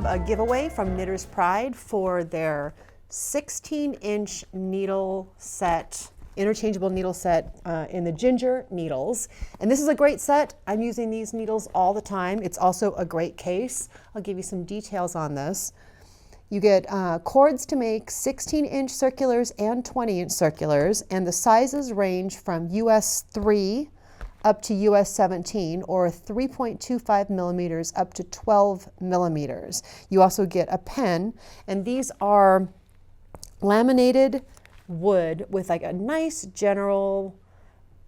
have a giveaway from Knitter's Pride for their 16-inch needle set, interchangeable needle set in the ginger needles. And this is a great set. I'm using these needles all the time. It's also a great case. I'll give you some details on this. You get cords to make 16-inch circulars and 20-inch circulars, and the sizes range from US 3 up to US 17, or 3.25 millimeters up to 12 millimeters. You also get a pen, and these are laminated wood with like a nice general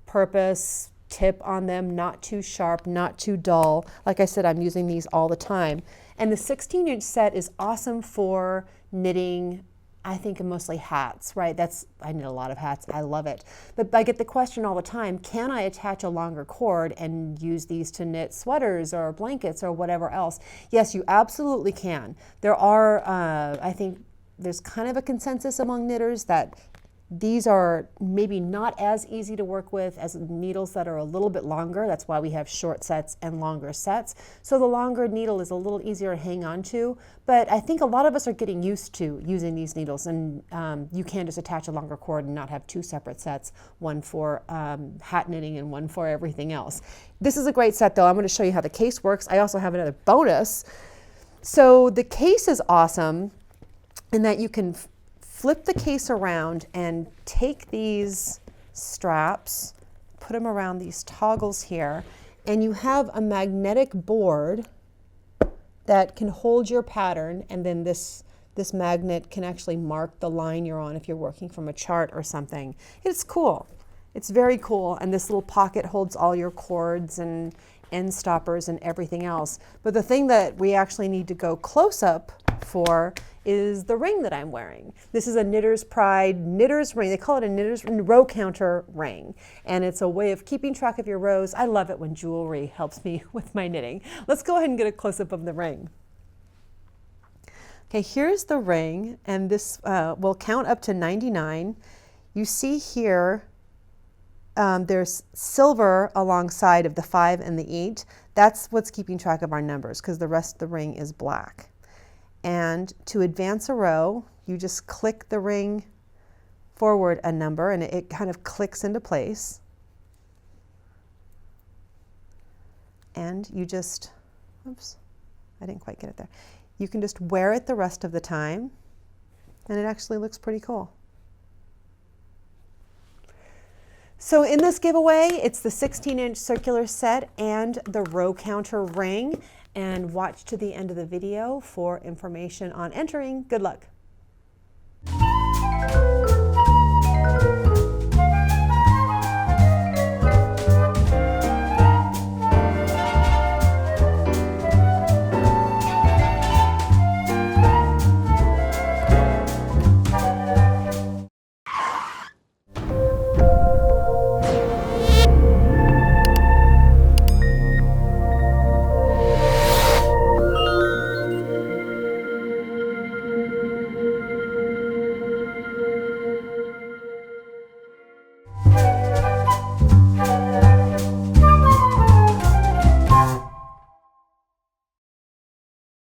purpose tip on them, not too sharp, not too dull. Like I said, I'm using these all the time. And the 16-inch set is awesome for knitting, I think mostly hats, right? I knit a lot of hats, I love it. But I get the question all the time, can I attach a longer cord and use these to knit sweaters or blankets or whatever else? Yes, you absolutely can. There are, I think there's kind of a consensus among knitters that these are maybe not as easy to work with as needles that are a little bit longer. That's why we have short sets and longer sets. So the longer needle is a little easier to hang on to, but I think a lot of us are getting used to using these needles, and you can just attach a longer cord and not have two separate sets, one for hat knitting and one for everything else. This is a great set though. I'm going to show you how the case works. I also have another bonus. So the case is awesome in that you can flip the case around and take these straps, put them around these toggles here, and you have a magnetic board that can hold your pattern, and then this magnet can actually mark the line you're on if you're working from a chart or something. It's cool. It's very cool, and this little pocket holds all your cords and end stoppers and everything else. But the thing that we actually need to go close up for is the ring that I'm wearing. This is a Knitter's Pride knitter's ring. They call it a knitter's row counter ring, and it's a way of keeping track of your rows. I love it when jewelry helps me with my knitting. Let's go ahead and get a close-up of the ring. Okay, here's the ring, and this will count up to 99. You see here there's silver alongside of the 5 and the 8. That's what's keeping track of our numbers, because the rest of the ring is black. And to advance a row, you just click the ring forward a number, and it kind of clicks into place. And you just, oops, I didn't quite get it there. You can just wear it the rest of the time, and it actually looks pretty cool. So in this giveaway, it's the 16-inch circular set and the row counter ring. And watch to the end of the video for information on entering. Good luck.